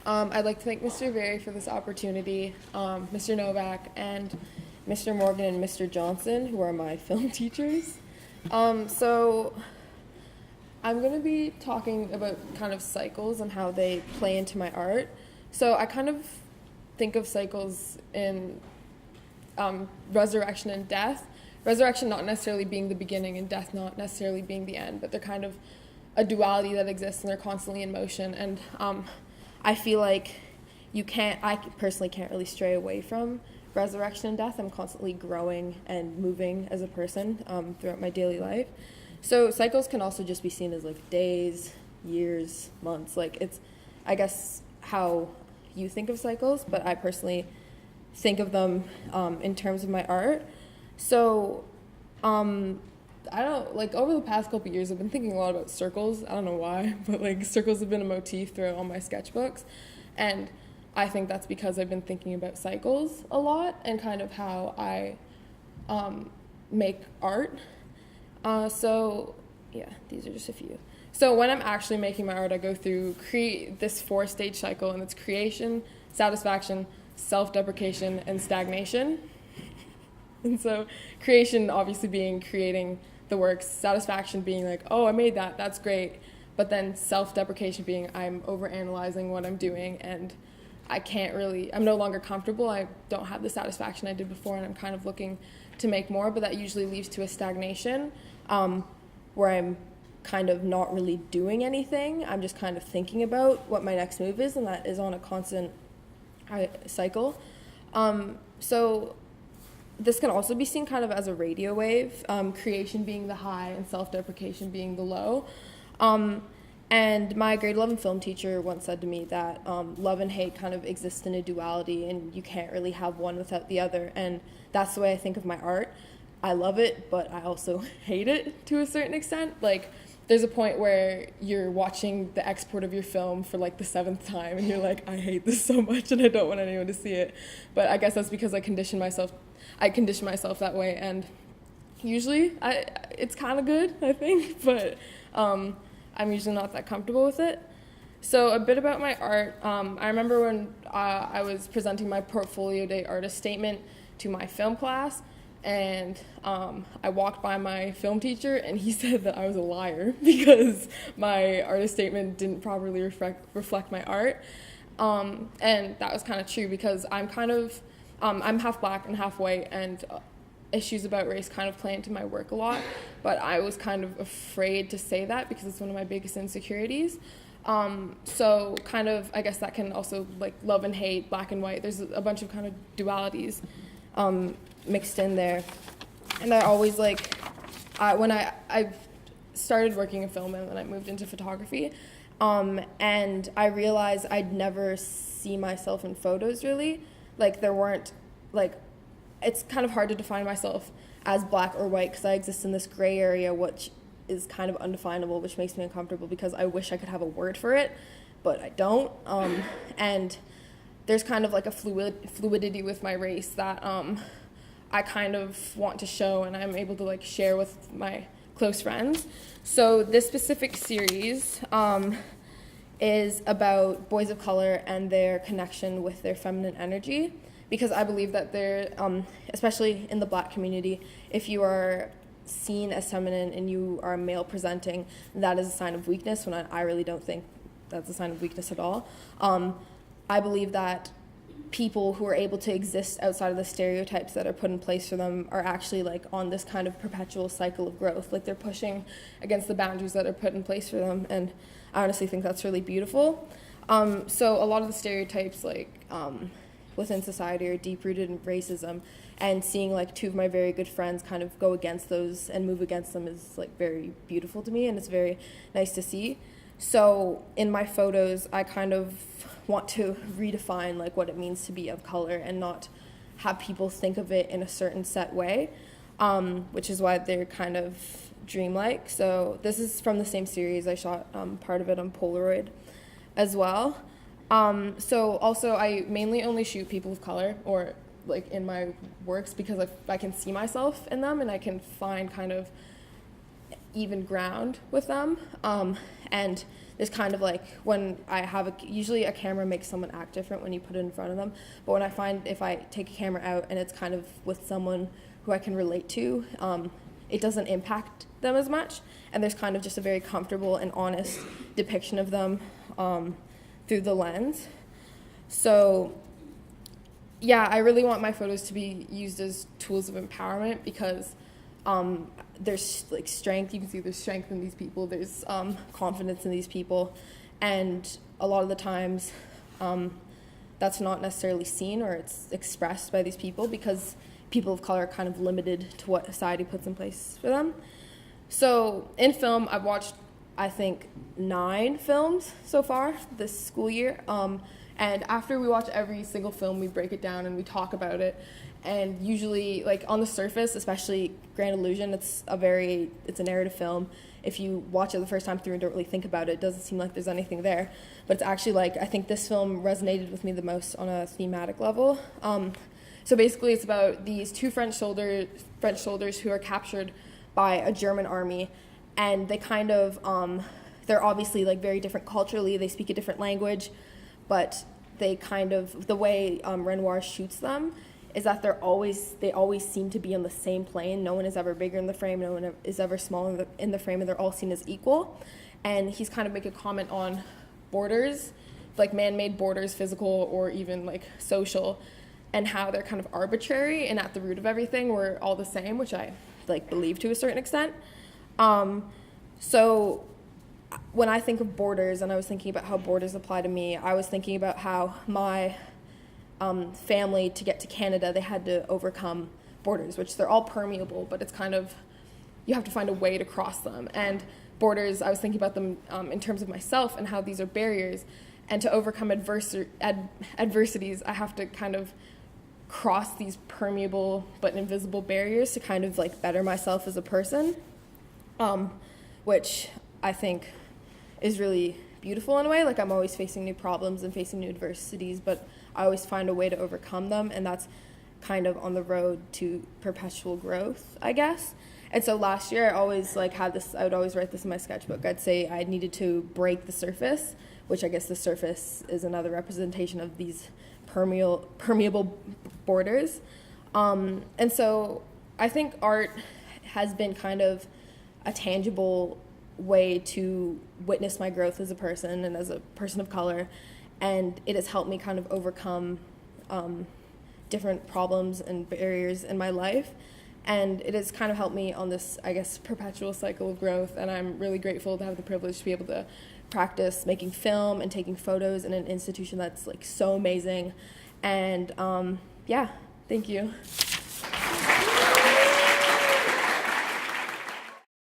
I'd like to thank Mr. Very for this opportunity, Mr. Novak, and Mr. Morgan and Mr. Johnson, who are my film teachers. So I'm going to be talking about kind of cycles and how they play into my art. So I kind of think of cycles in resurrection and death. Resurrection not necessarily being the beginning and death not necessarily being the end, but they're kind of a duality that exists and they're constantly in motion. And I feel like I personally can't really stray away from resurrection and death. I'm constantly growing and moving as a person throughout my daily life. So cycles can also just be seen as like days, years, months. Like it's, I guess, how you think of cycles, but I personally think of them in terms of my art. So I don't, like, over the past couple years, I've been thinking a lot about circles. I don't know why, but, like, circles have been a motif throughout all my sketchbooks. And I think that's because I've been thinking about cycles a lot and kind of how I make art. So, yeah, these are just a few. So when I'm actually making my art, I go through this 4-stage cycle, and it's creation, satisfaction, self-deprecation, and stagnation. And so creation obviously being creating the works, satisfaction being like, oh, I made that, that's great. But then self-deprecation being I'm overanalyzing what I'm doing and I'm no longer comfortable. I don't have the satisfaction I did before and I'm kind of looking to make more, but that usually leads to a stagnation where I'm kind of not really doing anything. I'm just kind of thinking about what my next move is, and that is on a constant cycle. So this can also be seen kind of as a radio wave, creation being the high and self-deprecation being the low. And my grade 11 film teacher once said to me that love and hate kind of exist in a duality and you can't really have one without the other. And that's the way I think of my art. I love it, but I also hate it to a certain extent. Like, there's a point where you're watching the export of your film for like the 7th time and you're like, I hate this so much and I don't want anyone to see it. But I guess that's because I condition myself that way, and usually it's kind of good, I think, but I'm usually not that comfortable with it. So a bit about my art. I remember when I was presenting my portfolio day artist statement to my film class, and I walked by my film teacher and he said that I was a liar because my artist statement didn't properly reflect my art. And that was kind of true because I'm half black and half white, and issues about race kind of play into my work a lot, but I was kind of afraid to say that because it's one of my biggest insecurities. So kind of, I guess that can also, like, love and hate, black and white, there's a bunch of kind of dualities mixed in there. And I always, like, when I started working in film and then I moved into photography, and I realized I'd never see myself in photos really. Like, there weren't, like, it's kind of hard to define myself as black or white because I exist in this gray area which is kind of undefinable, which makes me uncomfortable because I wish I could have a word for it, but I don't. And there's kind of like a fluidity with my race that I kind of want to show and I'm able to, like, share with my close friends. So this specific series is about boys of color and their connection with their feminine energy, because I believe that they're, especially in the black community, if you are seen as feminine and you are male presenting, that is a sign of weakness, when I really don't think that's a sign of weakness at all. I believe that people who are able to exist outside of the stereotypes that are put in place for them are actually, like, on this kind of perpetual cycle of growth. Like, they're pushing against the boundaries that are put in place for them, and I honestly think that's really beautiful. So a lot of the stereotypes, like, within society are deep-rooted in racism, and seeing, like, two of my very good friends kind of go against those and move against them is, like, very beautiful to me, and it's very nice to see. So in my photos, I kind of want to redefine, like, what it means to be of color and not have people think of it in a certain set way, which is why they're kind of dreamlike. So this is from the same series. I shot part of it on Polaroid as well. So also I mainly only shoot people of color, or, like, in my works, because I can see myself in them and I can find kind of even ground with them. And there's kind of like when I have usually a camera makes someone act different when you put it in front of them, but when I find if I take a camera out and it's kind of with someone who I can relate to, it doesn't impact them as much, and there's kind of just a very comfortable and honest depiction of them through the lens. So yeah, I really want my photos to be used as tools of empowerment, because there's like strength. You can see there's strength in these people. There's confidence in these people, and a lot of the times that's not necessarily seen or it's expressed by these people, because people of color are kind of limited to what society puts in place for them. So in film, I've watched, I think, 9 films so far this school year. And after we watch every single film, we break it down and we talk about it. And usually, like on the surface, especially Grand Illusion, it's a narrative film. If you watch it the first time through and don't really think about it, it doesn't seem like there's anything there. But it's actually like, I think this film resonated with me the most on a thematic level. So basically, it's about these 2 French soldiers who are captured by a German army, and they kind of, they're obviously like very different culturally. They speak a different language, but they kind of, the way Renoir shoots them is that they always seem to be on the same plane. No one is ever bigger in the frame, no one is ever smaller in the frame, and they're all seen as equal. And he's kind of making a comment on borders, like man-made borders, physical or even like social, and how they're kind of arbitrary, and at the root of everything we're all the same, which I like believe to a certain extent. So when I think of borders, and I was thinking about how borders apply to me, I was thinking about how my family, to get to Canada, they had to overcome borders, which they're all permeable, but it's kind of, you have to find a way to cross them. And borders, I was thinking about them in terms of myself and how these are barriers. And to overcome adversities, I have to kind of cross these permeable but invisible barriers to kind of like better myself as a person, which I think is really beautiful in a way. Like, I'm always facing new problems and facing new adversities, but I always find a way to overcome them, and that's kind of on the road to perpetual growth, I guess. And so last year I always like had this, I would always write this in my sketchbook. I'd say I needed to break the surface, which I guess the surface is another representation of these permeable borders. And so I think art has been kind of a tangible way to witness my growth as a person and as a person of color, and it has helped me kind of overcome different problems and barriers in my life, and it has kind of helped me on this, I guess, perpetual cycle of growth. And I'm really grateful to have the privilege to be able to practice making film and taking photos in an institution that's like so amazing. And yeah, thank you.